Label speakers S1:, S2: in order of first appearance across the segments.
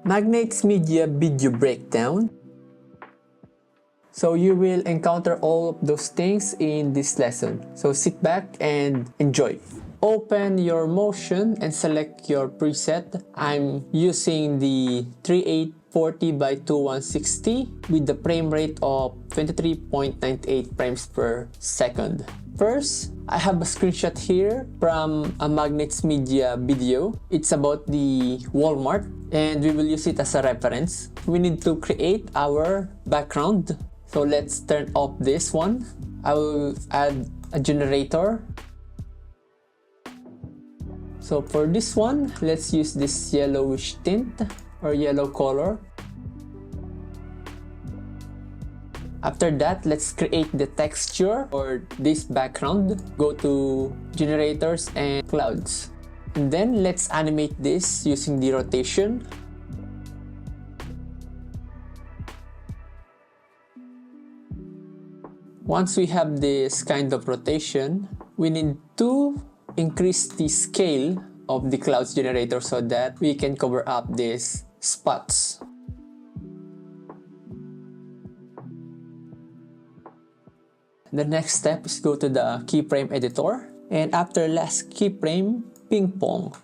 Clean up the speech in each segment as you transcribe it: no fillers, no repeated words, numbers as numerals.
S1: MagnatesMedia video breakdown. So you will encounter all of those things in this lesson. So sit back and enjoy. Open your motion and select your preset. I'm using the 3840 by 2160 with the frame rate of 23.98 frames per second. First, I have a screenshot here from a MagnatesMedia video. It's about the Walmart and we will use it as a reference. We need to create our background. So let's turn off this one. I will add a generator. So for this one, let's use this yellowish tint or yellow color. After that, let's create the texture for this background. Go to generators and clouds. And then let's animate this using the rotation. Once we have this kind of rotation, we need to increase the scale of the clouds generator so that we can cover up these spots. The next step is go to the keyframe editor, and after last keyframe, ping pong.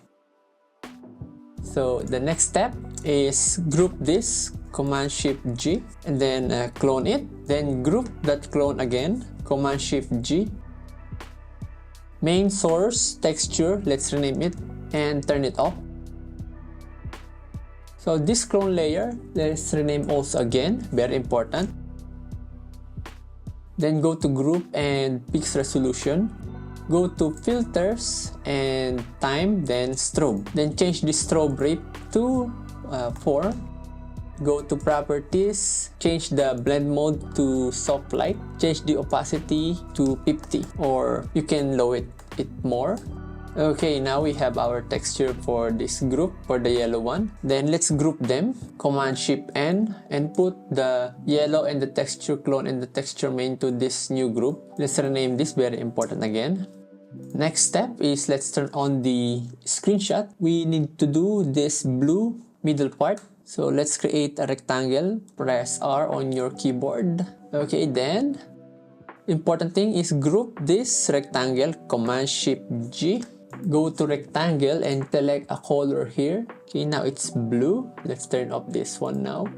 S1: So the next step is group this, Command Shift G, and then clone it, then group that clone again, Command Shift G. Main source texture, let's rename it and turn it off. So this clone layer, let's rename also again, very important. Then go to group and fix resolution. Go to filters and time, then strobe. Then change the strobe rate to 4. Go to properties, change the blend mode to soft light. Change the opacity to 50 or you can lower it more. Okay, now we have our texture for this group, for the yellow one. Then let's group them. Command Shift N and put the yellow and the texture clone and the texture main to this new group. Let's rename this, very important again. Next step is let's turn on the screenshot. We need to do this blue middle part. So let's create a rectangle. Press R on your keyboard. Okay, then important thing is group this rectangle. Command Shift G. Go to rectangle and select a color here. Okay, now it's blue. Let's turn off this one now.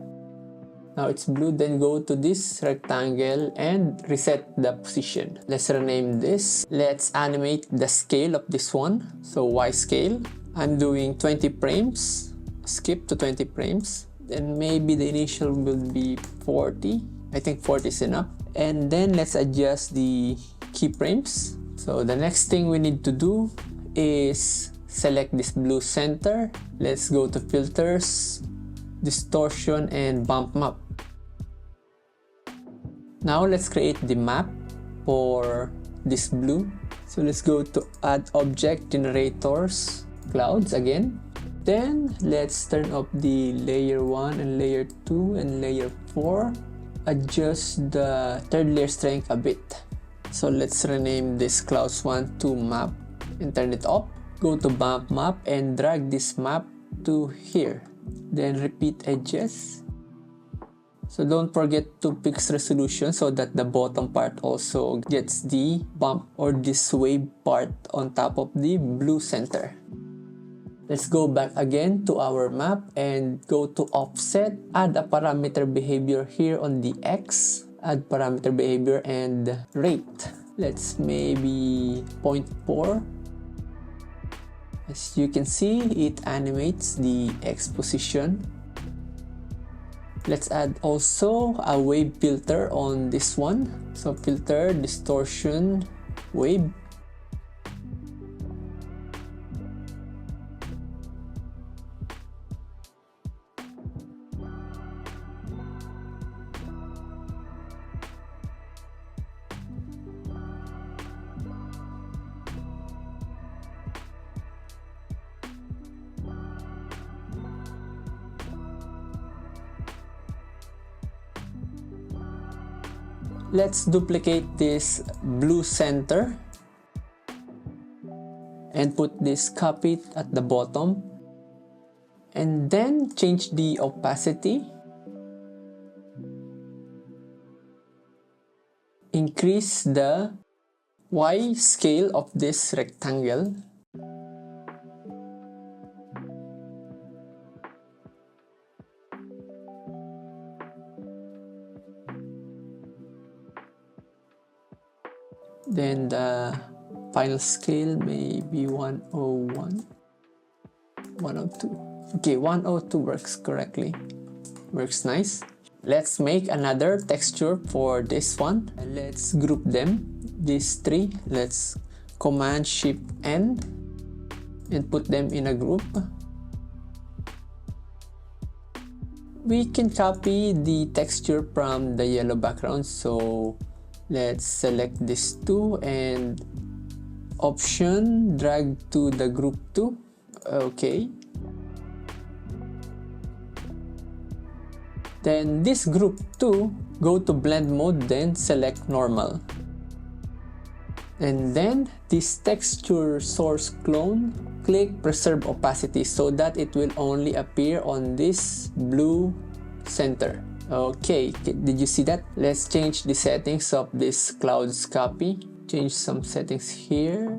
S1: Now it's blue. Then go to this rectangle and reset the position. Let's rename this. Let's animate the scale of this one. So Y scale. I'm doing 20 frames. Skip to 20 frames. Then maybe the initial will be 40. I think 40 is enough. And then let's adjust the keyframes. So the next thing we need to do is select this blue center. Let's go to filters, distortion, and bump map. Now let's create the map for this blue. So let's go to add object, generators, clouds again. Then let's turn off the layer 1 and layer 2 and layer 4. Adjust the third layer strength a bit. So let's rename this clouds 1 to map and turn it off. Go to bump map and drag this map to here. Then repeat edges. So don't forget to fix resolution so that the bottom part also gets the bump or this wave part on top of the blue center. Let's go back again to our map and go to offset. Add a parameter behavior here on the X. Add parameter behavior and rate. Let's maybe 0.4. As you can see, it animates the X position. Let's add also a wave filter on this one. So filter, distortion, wave. Let's duplicate this blue center and put this copy at the bottom. and then change the opacity, increase the Y scale of this rectangle, then the final scale may be 101, 102. Okay, 102 works correctly, works nice. Let's make another texture for this one, and let's group them, these three. Let's Command Shift N and put them in a group. We can copy the texture from the yellow background, so let's select these two and Option drag to the group 2. Okay, then this group 2, go to blend mode, then select normal, and then this texture source clone, click preserve opacity so that it will only appear on this blue center. Okay, did you see that? Let's change the settings of this clouds copy, change some settings here.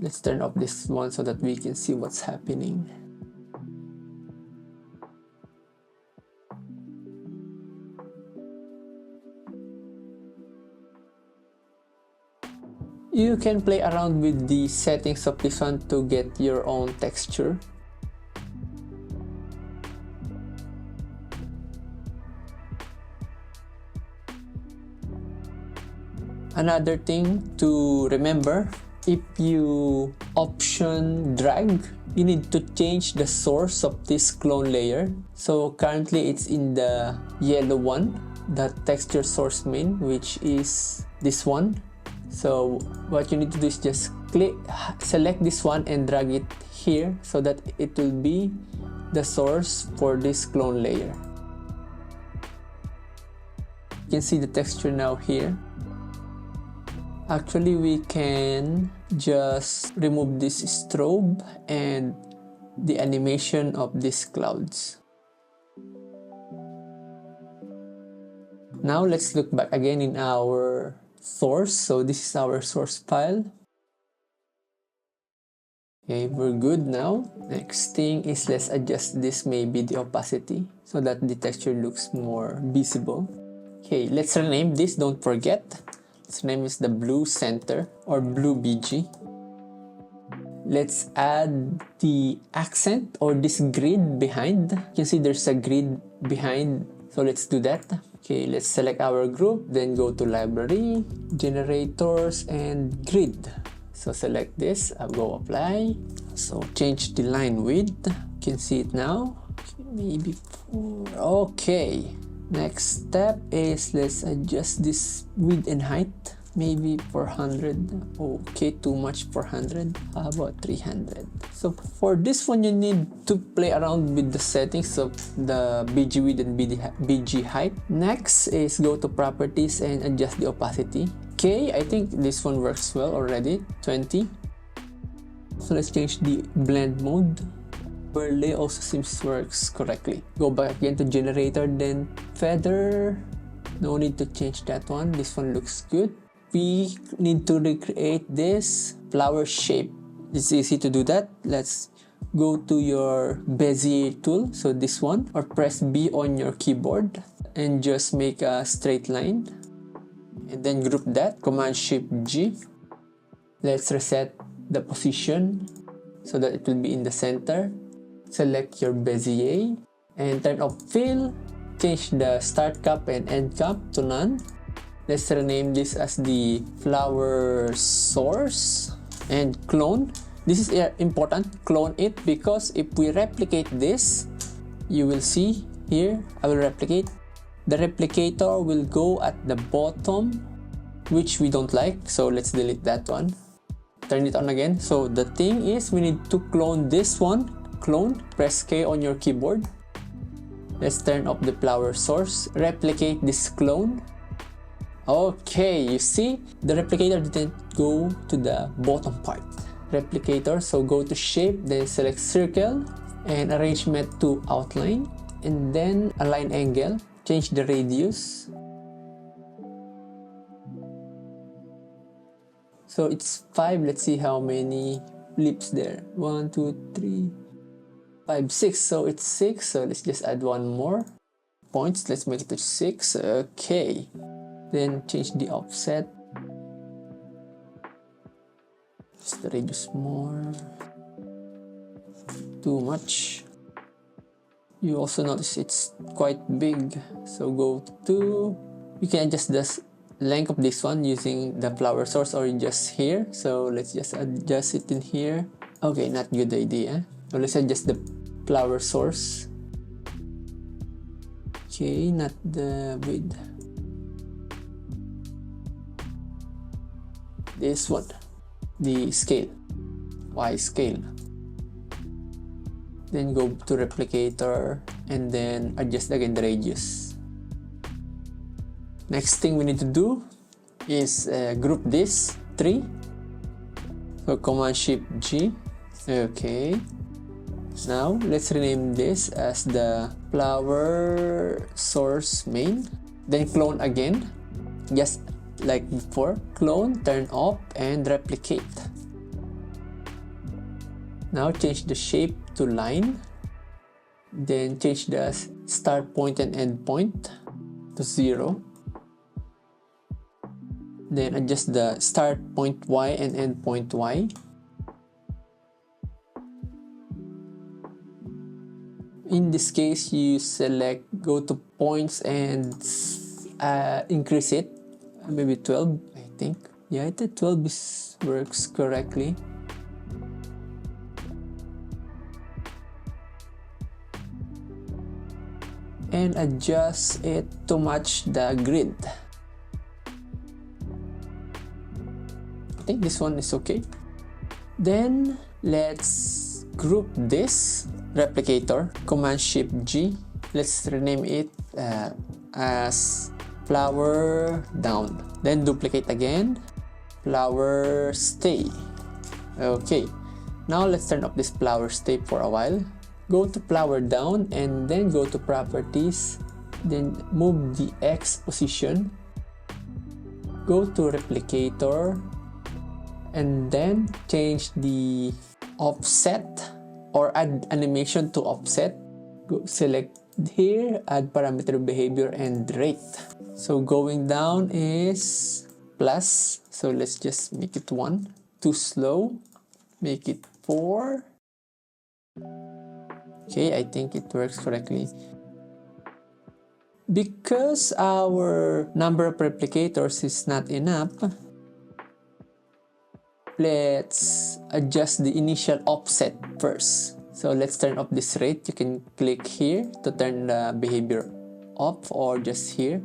S1: Let's turn off this one so that we can see what's happening. You can play around with the settings of this one to get your own texture. Another thing to remember, if you option drag, you need to change the source of this clone layer. So currently it's in the yellow one, the texture source main, which is this one. So what you need to do is just select this one and drag it here so that it will be the source for this clone layer. You can see the texture now here. Actually, we can just remove this strobe and the animation of these clouds. Now let's look back again in our source. So this is our source file. Okay, we're good now. Next thing is let's adjust this, maybe the opacity, so that the texture looks more visible. Okay, let's rename this, don't forget. Its name is the blue center or blue BG. Let's add the accent or this grid behind. You can see there's a grid behind, so let's do that. Okay, let's select our group, then go to library, generators, and grid. So select this, I'll go apply. So change the line width. You can see it now. Maybe 4. Okay. Next step is let's adjust this width and height. Maybe 400. Okay, too much 400. How about 300? So for this one, you need to play around with the settings of the BG width and BG height. Next is go to properties and adjust the opacity. Okay, I think this one works well already, 20. So let's change the blend mode. Overlay also seems works correctly. Go back again to generator, then feather. No need to change that one. This one looks good. We need to recreate this flower shape. It's easy to do that. Let's go to your Bezier tool, so this one, or press B on your keyboard and just make a straight line. And then group that, Command Shift G. Let's reset the position so that it will be in the center. Select your Bezier and turn off fill. Change the start cap and end cap to none. Let's rename this as the flower source and clone. This is important, clone it, because if we replicate this, you will see here, I will replicate. The replicator will go at the bottom, which we don't like, so let's delete that one. Turn it on again. So the thing is, we need to clone this one. Clone, press K on your keyboard. Let's turn off the flower source, replicate this clone, Okay, you see, the replicator didn't go to the bottom part. Replicator, so go to shape, then select circle and arrangement to outline, and then align angle, change the radius. So it's 5. Let's see how many lips there. 1, 2, 3, 5, 6. So it's 6. So let's just add one more points. Let's make it to 6. Okay. Then change the offset. Just the radius more. Too much. You also notice it's quite big. So go to, you can adjust the length of this one using the flower source or just here. So let's just adjust it in here. Okay, not good idea. So let's adjust the flower source. Okay, not the width. This one, the scale, Y scale. Then go to replicator and then adjust again the radius. Next thing we need to do is group this 3. So Command Shift G. Okay. Now let's rename this as the flower source main. Then clone again, just like before. Clone, turn off, and replicate. Now change the shape to line. Then change the start point and end point to 0. Then adjust the start point Y and end point Y. In this case, you select, go to points and increase it. Maybe 12, I think. Yeah, I think 12 works correctly. And adjust it to match the grid. I think this one is okay. Then let's group this replicator. Command Shift G. Let's rename it as flower down. Then duplicate again. Flower stay. Okay. Now let's turn off this flower stay for a while. Go to flower down and then go to properties. Then move the X position. Go to replicator and then change the offset or add animation to offset. Go select here, add parameter behavior and rate. So going down is plus. So let's just make it 1. Too slow. Make it 4. Okay, I think it works correctly. Because our number of replicators is not enough, let's adjust the initial offset first. So let's turn off this rate. You can click here to turn the behavior off or just here.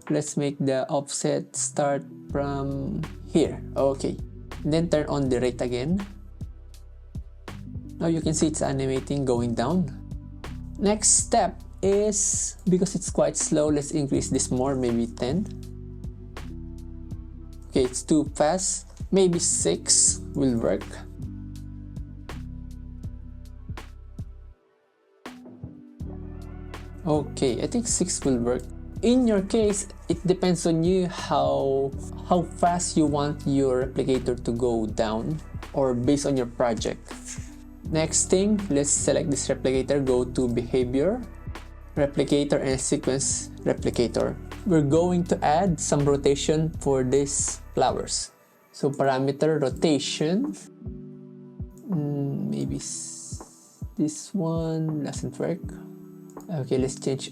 S1: Let's make the offset start from here. Okay. And then turn on the rate again. Now you can see it's animating going down. Next step is, because it's quite slow, let's increase this more, maybe 10. Okay, it's too fast. Maybe 6 will work. Okay, I think 6 will work. In your case, it depends on you how fast you want your replicator to go down or based on your project. Next thing, let's select this replicator, go to behavior, replicator and sequence replicator. We're going to add some rotation for these flowers. So parameter rotation, maybe this one doesn't work. Okay, let's change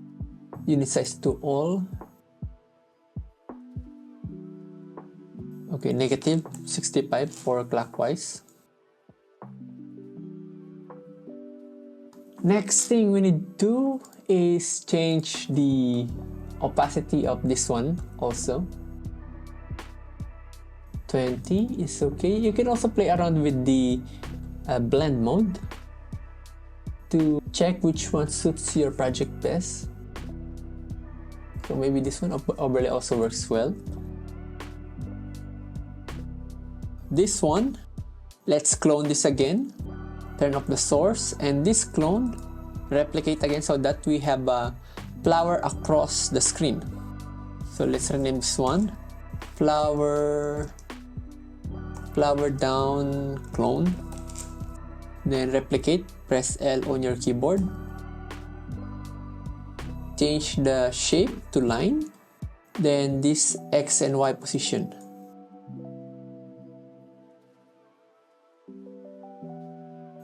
S1: unit size to all. Okay, negative 65 for clockwise. Next thing we need to do is change the opacity of this one also. 20 is okay. You can also play around with the blend mode to check which one suits your project best. So maybe this one overlay also works well. This one, let's clone this again. Turn off the source, and this clone, replicate again so that we have a flower across the screen. So let's rename this one flower down clone. Then replicate, press L on your keyboard. Change the shape to line. Then this X and Y position.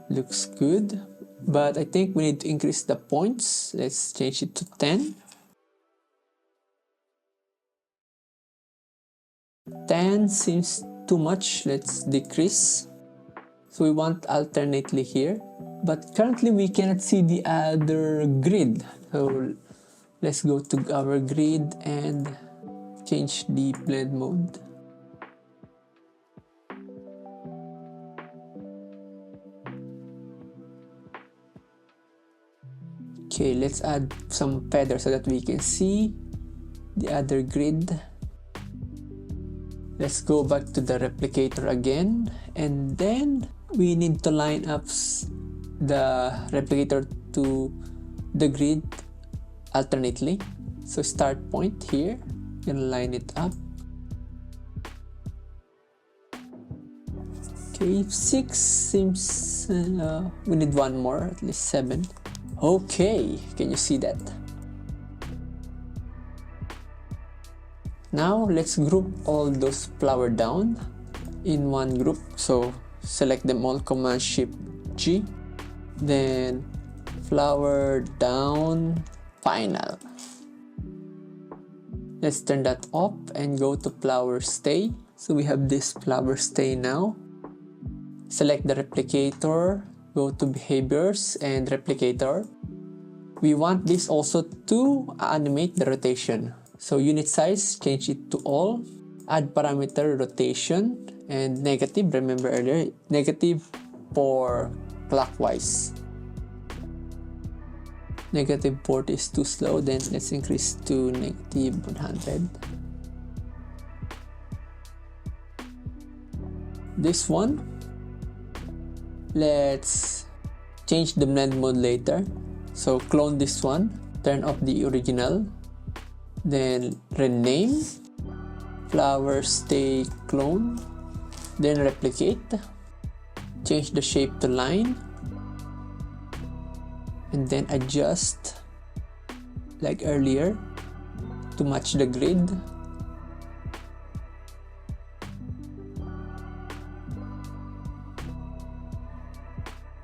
S1: Looks good, but I think we need to increase the points. Let's change it to 10. 10 seems too much. Let's decrease. So we want alternately here, but currently we cannot see the other grid. So let's go to our grid and change the blend mode. Okay, let's add some feathers so that we can see the other grid. Let's go back to the replicator again, and then we need to line up the replicator to the grid alternately. So start point here, and line it up. Okay, 6 seems we need one more, at least 7. Okay, can you see that? Now let's group all those flower down in one group. So select them all, Command Shift G, then flower down final. Let's turn that off and go to flower stay. So we have this flower stay now. Select the replicator, go to behaviors and replicator. We want this also to animate the rotation. So unit size, change it to all. Add parameter rotation and negative. Remember earlier, negative for clockwise. Negative 40 is too slow, then let's increase to negative 100. This one, let's change the blend mode later. So clone this one, turn off the original, then rename, flower stay clone, then replicate, change the shape to line, and then adjust like earlier to match the grid.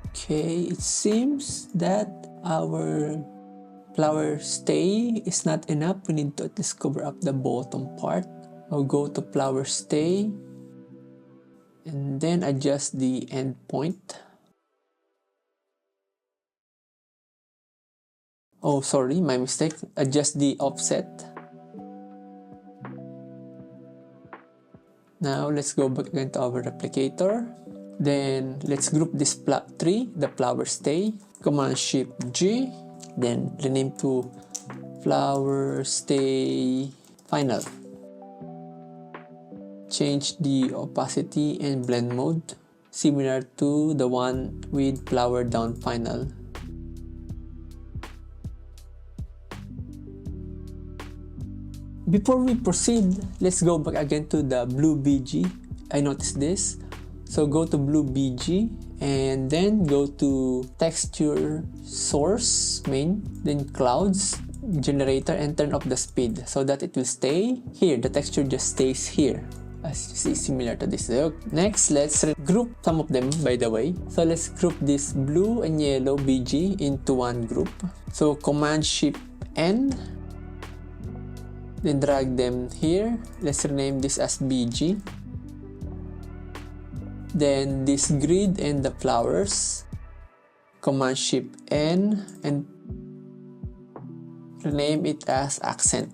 S1: Okay, it seems that our flower stay is not enough. We need to at least cover up the bottom part. I'll go to flower stay and then adjust the end point. Oh, sorry, my mistake. Adjust the offset. Now let's go back again to our replicator. Then let's group this tree, the flower stay. Command Shift G, then rename to flower stay final. Change the opacity and blend mode, similar to the one with flower down final. Before we proceed, let's go back again to the blue BG. I noticed this. So go to blue BG and then go to texture source main, then clouds generator, and turn off the speed so that it will stay here. The texture just stays here, as you see, similar to this. So next, let's group some of them, by the way. So let's group this blue and yellow BG into one group. So Command Shift N, then drag them here. Let's rename this as BG. Then this grid and the flowers, Command Shift N, and rename it as accent.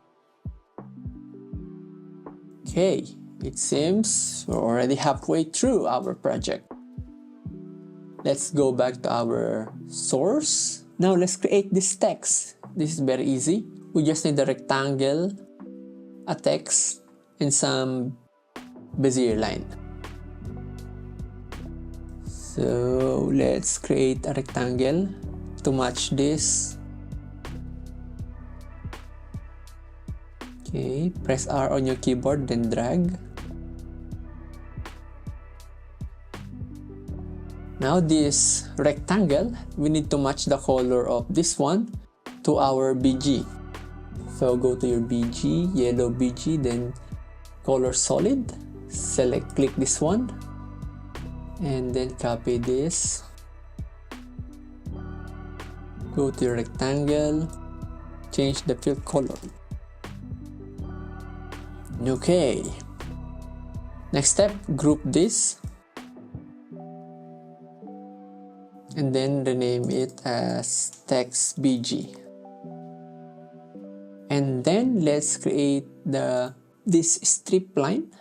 S1: Okay, it seems we're already halfway through our project. Let's go back to our source. Now let's create this text. This is very easy. we just need a rectangle, a text, and some Bezier line. So let's create a rectangle to match this. Okay, press R on your keyboard, then drag. Now this rectangle, we need to match the color of this one to our BG. So go to your BG, yellow BG, then color solid, click this one, and then copy this. Go to your rectangle, change the fill color. Okay. Next step, group this. And then rename it as text BG. And then let's create this strip line.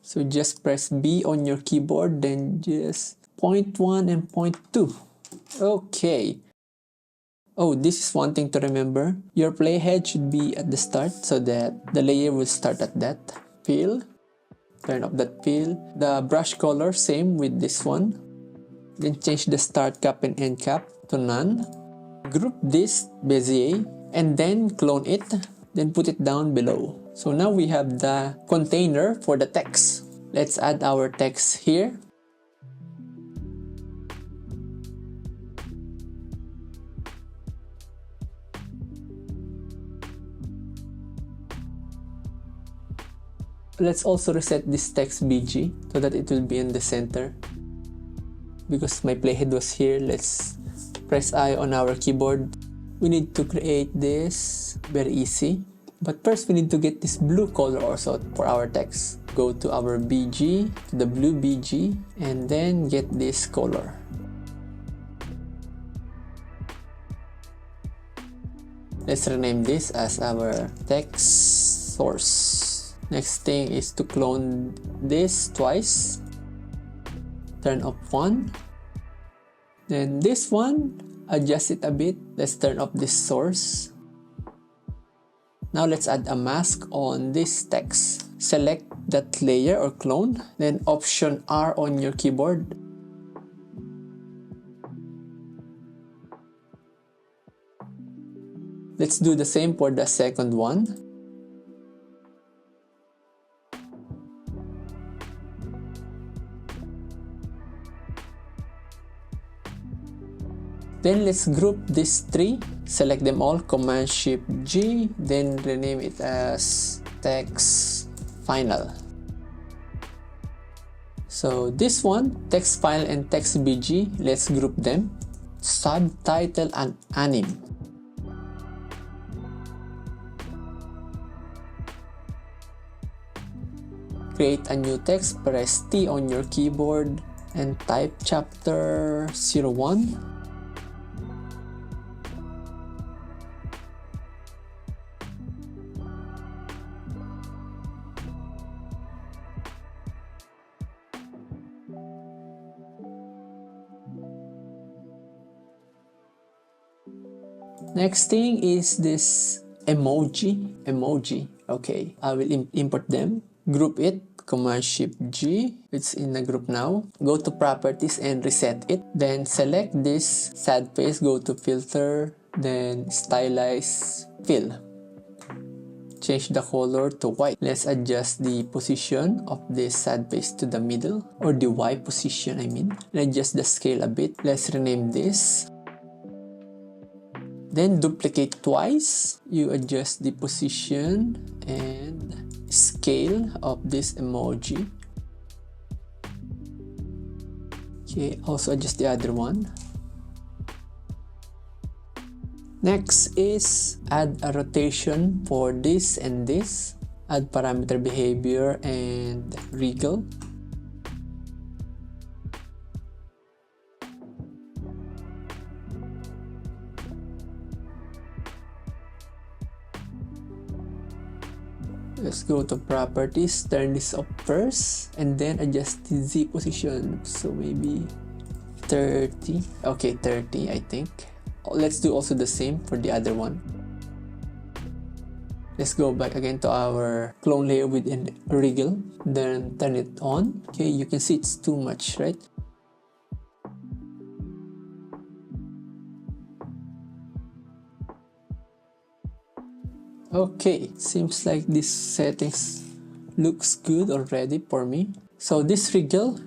S1: So just press B on your keyboard, then just point 1 and point 2. Okay. Oh, this is one thing to remember. Your playhead should be at the start so that the layer will start at that. Fill. Turn off that fill. The brush color, same with this one. Then change the start cap and end cap to none. Group this Bezier and then clone it. Then put it down below. So now we have the container for the text. Let's add our text here. Let's also reset this text BG so that it will be in the center. Because my playhead was here, let's press I on our keyboard. We need to create this, very easy. But first we need to get this blue color also for our text. Go to our BG, to the blue BG, and then get this color. Let's rename this as our text source. Next thing is to clone this twice. Turn off one. Then this one, adjust it a bit. Let's turn off this source. Now let's add a mask on this text. Select that layer or clone, then Option R on your keyboard. Let's do the same for the second one. Then let's group these three, select them all, Command-Shift-G, then rename it as text final. So this one, text file and text BG, let's group them. Subtitle and anim. Create a new text, press T on your keyboard and type chapter 01. Next thing is this emoji. Okay, I will import them. Group it, Command-Shift-G. It's in a group now. Go to properties and reset it. Then select this sad face, go to filter, then stylize fill. Change the color to white. Let's adjust the position of this sad face to the middle, or the Y position I mean. And adjust the scale a bit. Let's rename this. Then duplicate twice. You adjust the position and scale of this emoji. Okay, also adjust the other one. Next is add a rotation for this and this. Add parameter behavior and wriggle. Let's go to properties, turn this up first, and then adjust the Z position. So maybe 30. Okay, 30 I think. Let's do also the same for the other one. Let's go back again to our clone layer with an wriggle, then turn it on. Okay, you can see it's too much, right? Okay, seems like this settings looks good already for me. So this wriggle,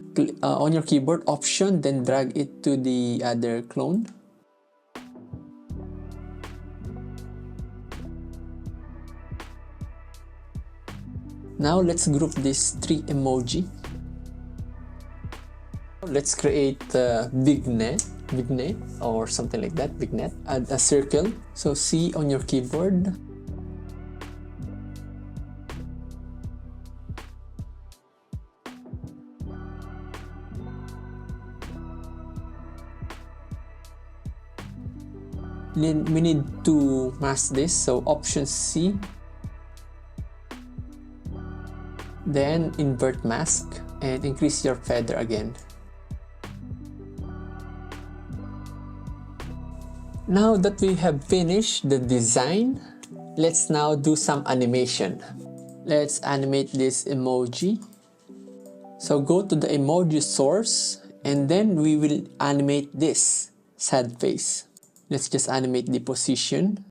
S1: on your keyboard, option, then drag it to the other clone. Now let's group these three emoji. Let's create a vignette or something like that, vignette. Add a circle. So C on your keyboard. Then we need to mask this, so option C. Then invert mask and increase your feather again. Now that we have finished the design, let's now do some animation. Let's animate this emoji. So go to the emoji source and then we will animate this sad face. Let's just animate the position.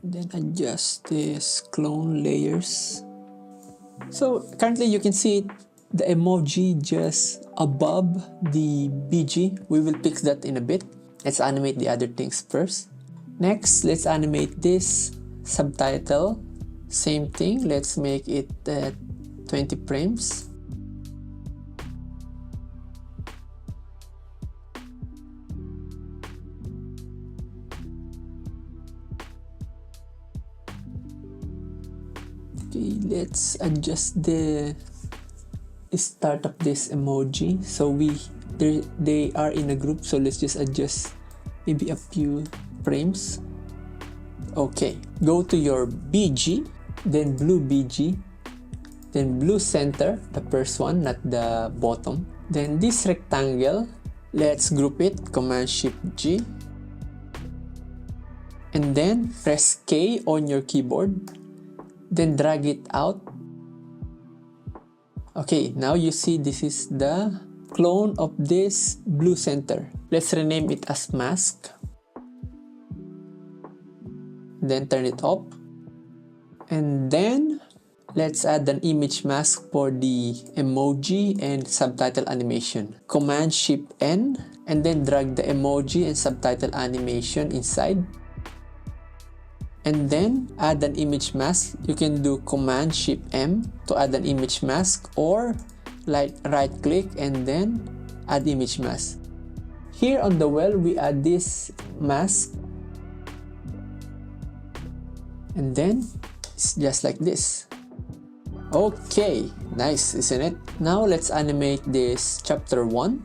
S1: Then adjust this clone layers. So currently you can see the emoji just above the BG. We will fix that in a bit. Let's animate the other things first. Next, let's animate this subtitle. Same thing, let's make it 20 frames. Okay, let's adjust the start of this emoji. So they are in a group, so let's just adjust maybe a few frames. Okay, go to your BG, then blue BG, then blue center, the first one, not the bottom. Then this rectangle, let's group it, Command Shift G, and then press K on your keyboard, then drag it out. Okay, now you see this is the clone of this blue center. Let's rename it as mask. Then turn it up. And then let's add an image mask for the emoji and subtitle animation. Command Shift N and then drag the emoji and subtitle animation inside. And then add an image mask. You can do Command Shift M to add an image mask, or like right click and then add image mask. Here on the well we add this mask. And then it's just like this. Okay, nice, isn't it? Now let's animate this chapter 1.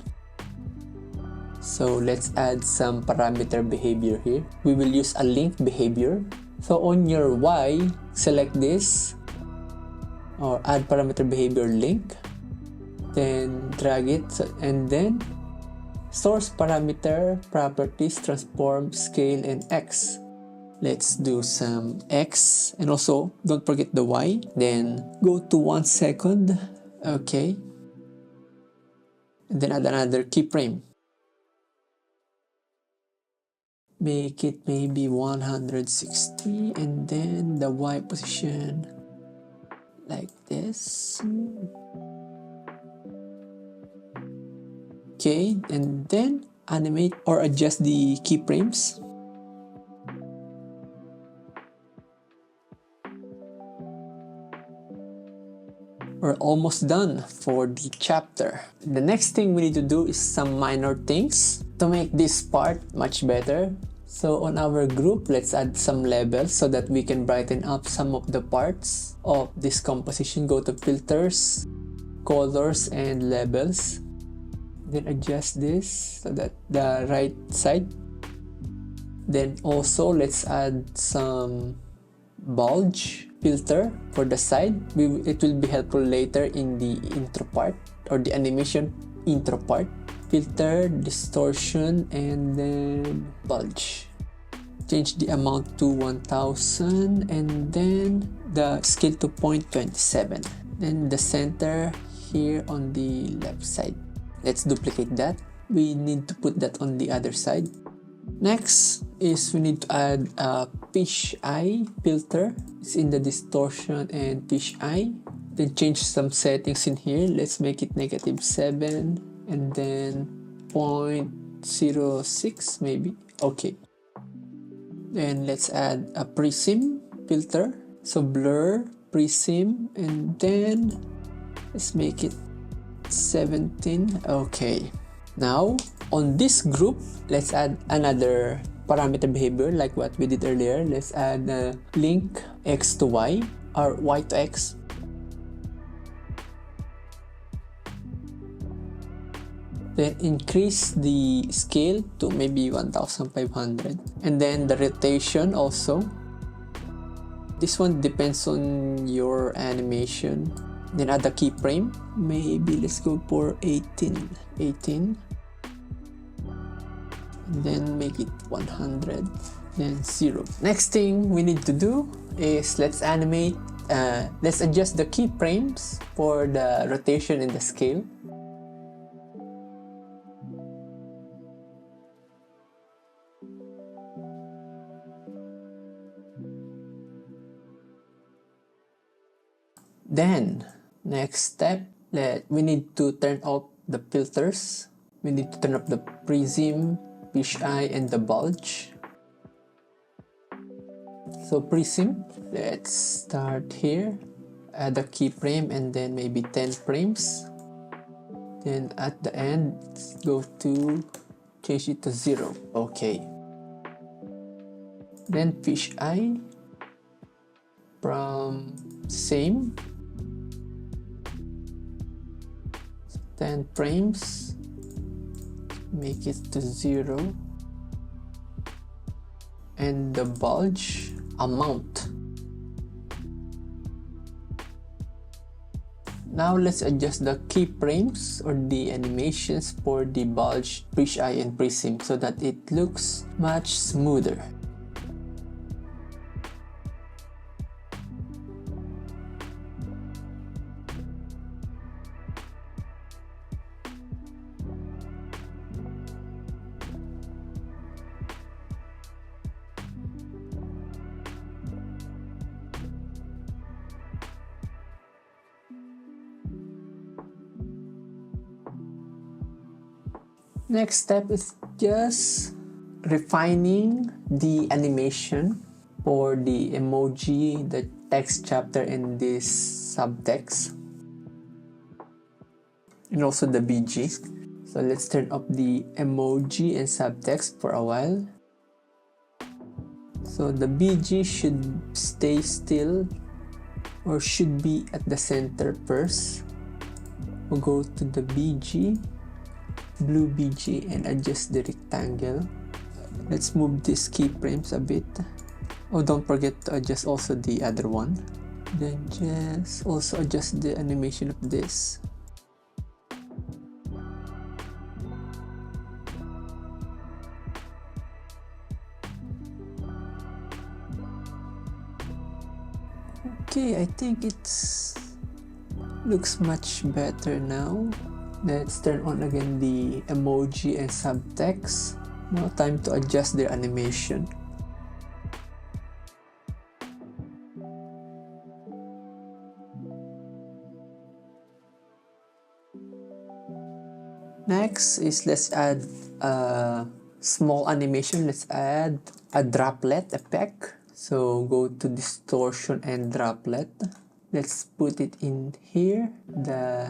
S1: So let's add some parameter behavior here. We will use a link behavior. So on your Y, select this or add parameter behavior link. Then drag it and then source parameter, properties, transform, scale, and X. Let's do some X and also don't forget the Y. Then go to 1 second. Okay. And then add another keyframe. Make it maybe 160 and then the Y position like this. Okay, and then animate or adjust the keyframes. We're almost done for the chapter. The next thing we need to do is some minor things to make this part much better. So on our group, let's add some levels so that we can brighten up some of the parts of this composition. Go to filters, colors, and levels. Then adjust this so that the right side. Then also let's add some bulge filter for the side. It will be helpful later in the intro part or the animation intro part. Filter, distortion, and then bulge. Change the amount to 1000 and then the scale to 0.27. Then the center here on the left side. Let's duplicate that. We need to put that on the other side. Next is we need to add a fisheye filter. It's in the distortion and fisheye. Then change some settings in here. Let's make it -7 and then 0.06 maybe. Okay. Then let's add a prism filter. So blur, prism, and then let's make it 17. Okay. Now on this group, let's add another parameter behavior like what we did earlier. Let's add a link x to y or y to x. Then increase the scale to maybe 1500, and then the rotation also. This one depends on your animation. Then add a keyframe. Maybe let's go for 18. And then make it 100. Then 0. Next thing we need to do is let's animate. Let's adjust the keyframes for the rotation and the scale. Then, next step, we need to turn off the filters. We need to turn off the prism, fisheye, and the bulge. So prism, let's start here. Add a keyframe and then maybe 10 frames. Then at the end, go to change it to 0. Okay. Then fisheye from same. 10 frames, make it to 0, and the bulge amount. Now let's adjust the keyframes or the animations for the bulge, fisheye, and prism so that it looks much smoother. Next step is just refining the animation for the emoji, the text chapter, and this subtext, and also the BG. So let's turn off the emoji and subtext for a while. So the BG should stay still or should be at the center first. We'll go to the BG, blue BG, and adjust the rectangle. Let's move these keyframes a bit. Oh, don't forget to adjust also the other one. Then just also adjust the animation of this. Okay, I think it's looks much better now. Let's turn on again the emoji and subtext. Now time to adjust their animation. Next is let's add a small animation. Let's add a droplet effect. So go to distortion and droplet. Let's put it in here, the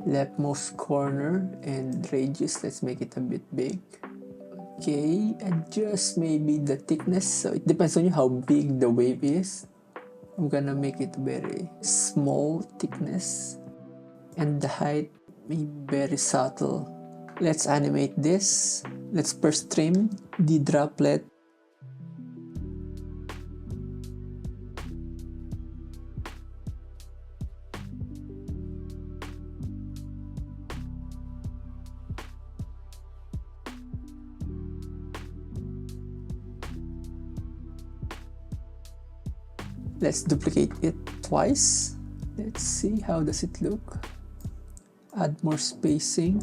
S1: leftmost corner, and radius, let's make it a bit big. Okay, adjust maybe the thickness, so it depends on you how big the wave is. I'm gonna make it very small thickness, and the height maybe very subtle. Let's animate this. Let's first trim the droplet. Let's duplicate it twice. Let's see how does it look. Add more spacing.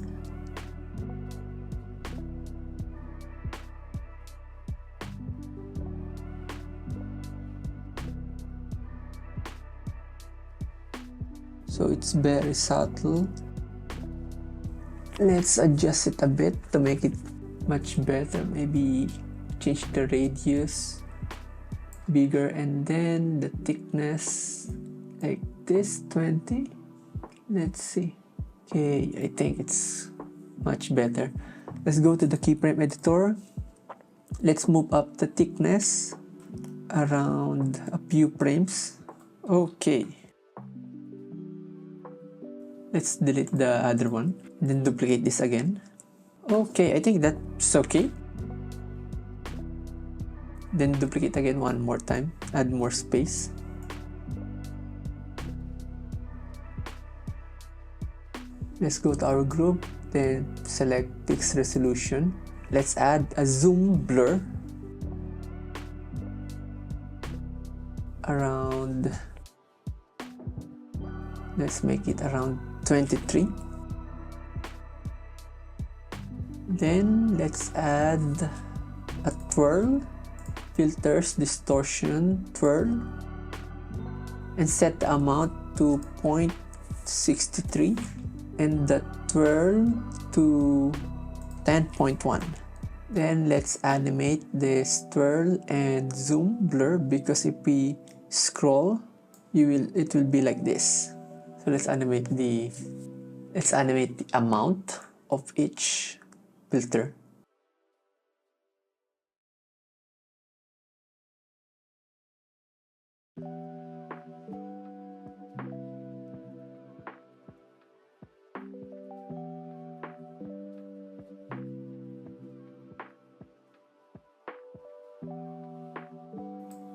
S1: So it's very subtle. Let's adjust it a bit to make it much better. Maybe change the radius bigger, and then the thickness like this, 20. Let's see. Okay, I think it's much better. Let's go to the keyframe editor. Let's move up the thickness around a few frames. Okay. Let's delete the other one and then duplicate this again. Okay, I think that's okay. Then duplicate again one more time, add more space. Let's go to our group, then select fixed resolution. Let's add a zoom blur around, let's make it around 23. Then let's add a twirl, filters, distortion, twirl, and set the amount to 0.63 and the twirl to 10.1. Then let's animate this twirl and zoom blur, because if we scroll, it will be like this. So let's animate the amount of each filter.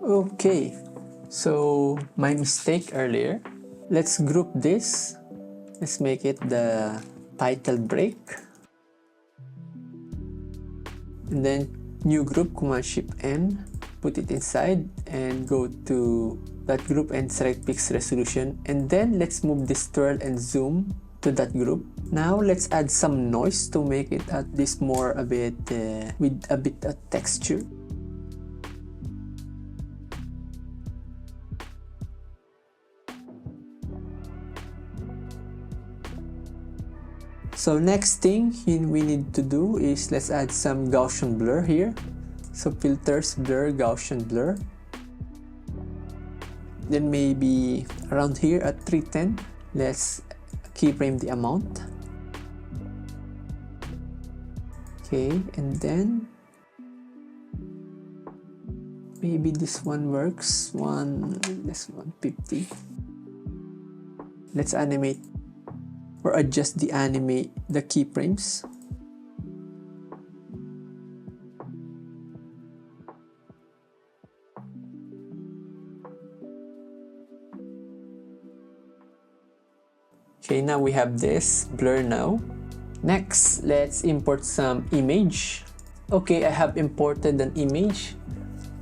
S1: Okay, so my mistake earlier. Let's group this. Let's make it the title break. And then new group, Command-Shift-N, put it inside and go to that group and select fixed resolution. And then let's move this twirl and zoom to that group. Now let's add some noise to make it at least more a bit with a bit of texture. So next thing we need to do is let's add some Gaussian blur here. So filters, blur, Gaussian blur. Then maybe around here at 310, let's keyframe the amount. Okay, and then maybe this one works. This 150. Let's animate or adjust the keyframes. Okay, now we have this blur now. Next, let's import some image. Okay, I have imported an image.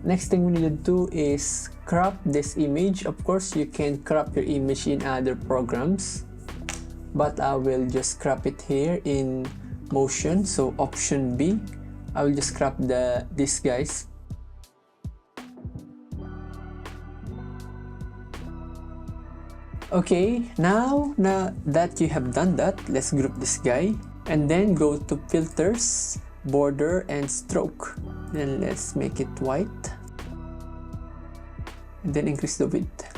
S1: Next thing we need to do is crop this image. Of course, you can crop your image in other programs, but I will just crop it here in motion. So option B, I will just crop these guys. Okay, now that you have done that, let's group this guy and then go to filters, border, and stroke. Then let's make it white and then increase the width.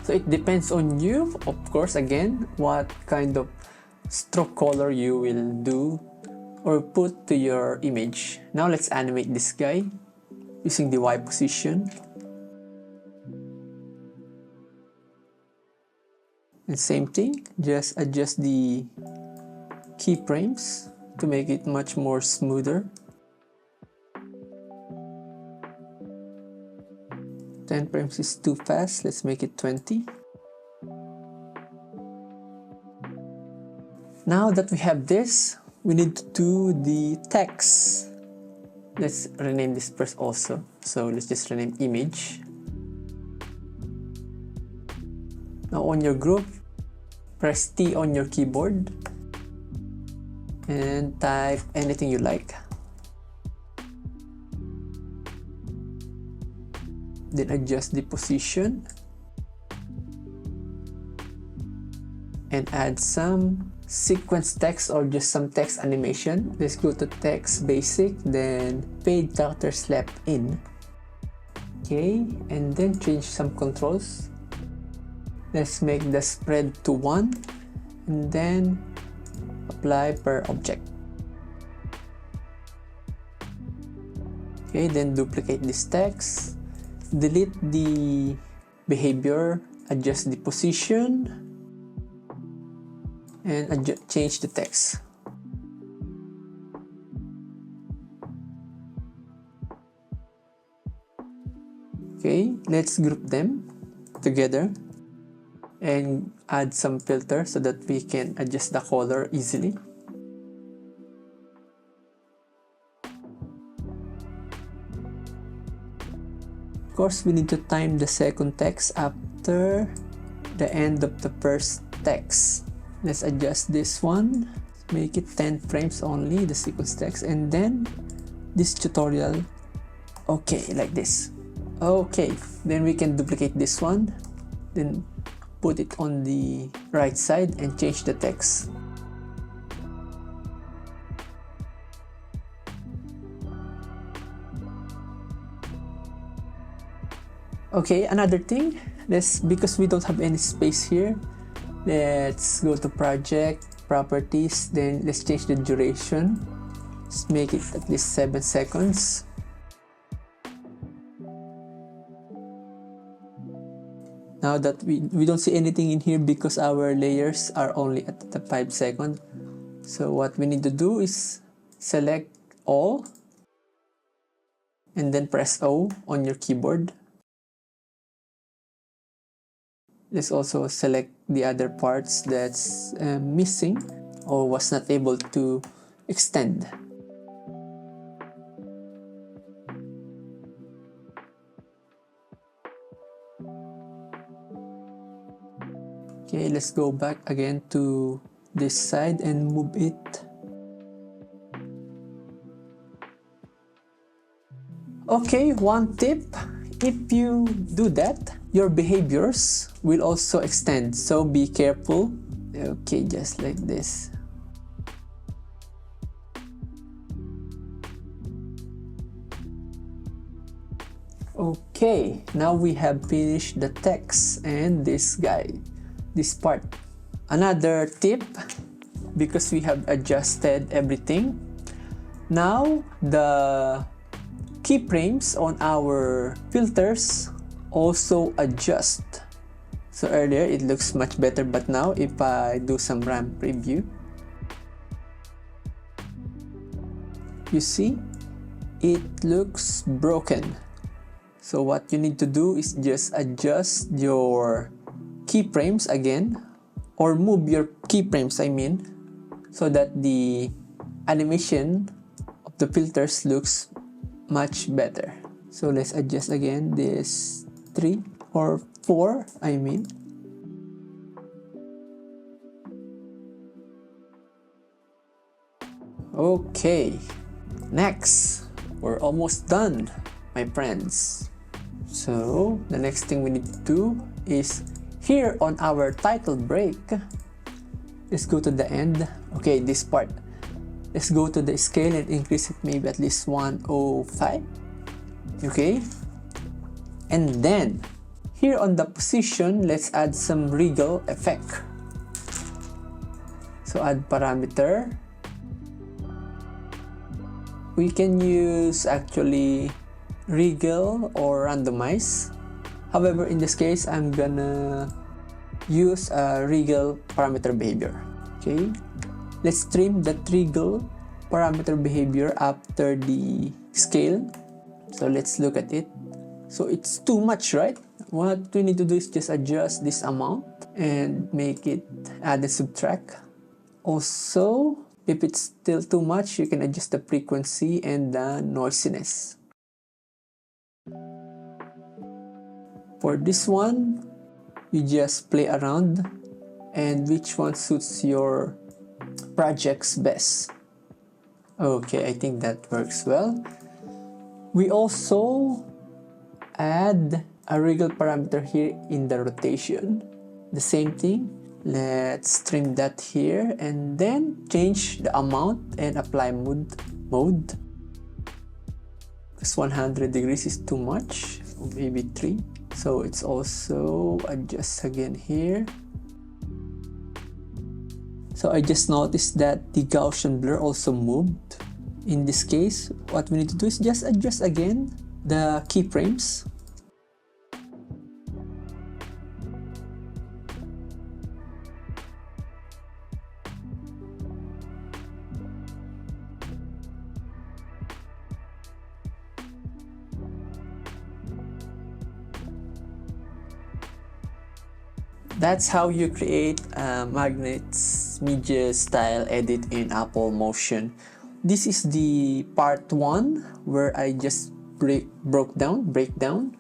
S1: So it depends on you, of course, again, what kind of stroke color you will do or put to your image. Now let's animate this guy using the Y position. And same thing, just adjust the keyframes to make it much more smoother. 10 frames is too fast, let's make it 20. Now that we have this, we need to do the text. Let's rename this first also. So let's just rename image. Now on your group, press T on your keyboard and type anything you like. Then adjust the position and add some sequence text or just some text animation. Let's go to text basic, then paid characters left in. Okay, and then change some controls. Let's make the spread to 1 and then apply per object. Okay, then duplicate this text, delete the behavior, adjust the position, and change the text. Okay, let's group them together and add some filter so that we can adjust the color easily. Of course, we need to time the second text after the end of the first text. Let's adjust this one, make it 10 frames only, the sequence text, and then this tutorial. Okay, like this. Okay, then we can duplicate this one, then put it on the right side and change the text. Okay, another thing, because we don't have any space here, let's go to project, properties, then let's change the duration. Let's make it at least 7 seconds. Now that we don't see anything in here because our layers are only at the 5 seconds. So what we need to do is select all and then press O on your keyboard. Let's also select the other parts that's missing or was not able to extend. Okay, let's go back again to this side and move it. Okay, one tip, if you do that, your behaviors will also extend, so be careful. Okay, just like this. Okay, now we have finished the text and this part. Another tip, because we have adjusted everything, now the keyframes on our filters also adjust. So earlier it looks much better, but now if I do some RAM preview, you see it looks broken. So what you need to do is just adjust your keyframes again, or move your keyframes, I mean, so that the animation of the filters looks much better. So let's adjust again this 3 or 4, I mean. Okay, next, we're almost done, my friends. So the next thing we need to do is here on our title break, let's go to the end. Okay, this part. Let's go to the scale and increase it maybe at least 105. Okay. And then here on the position, let's add some wriggle effect. So add parameter. We can use actually wriggle or randomize. However, in this case, I'm gonna use a wriggle parameter behavior. Okay, let's trim the wriggle parameter behavior after the scale. So let's look at it. So it's too much, right? What we need to do is just adjust this amount and make it add and subtract. Also, if it's still too much, you can adjust the frequency and the noisiness. For this one, you just play around and which one suits your projects best. Okay, I think that works well. We also add a wriggle parameter here in the rotation. The same thing, let's trim that here and then change the amount and apply mode. Because 100 degrees is too much, maybe 3. So it's also adjust again here. So I just noticed that the Gaussian blur also moved. In this case, what we need to do is just adjust again the keyframes. That's how you create a MagnatesMedia style edit in Apple Motion. This is the part 1 where I just breakdown.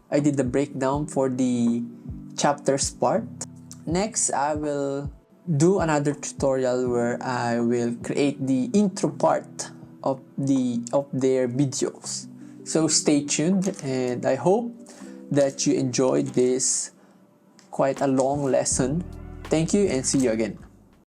S1: I did the breakdown for the chapters part. Next, I will do another tutorial where I will create the intro part of their videos. So stay tuned, and I hope that you enjoyed this quite a long lesson. Thank you and see you again.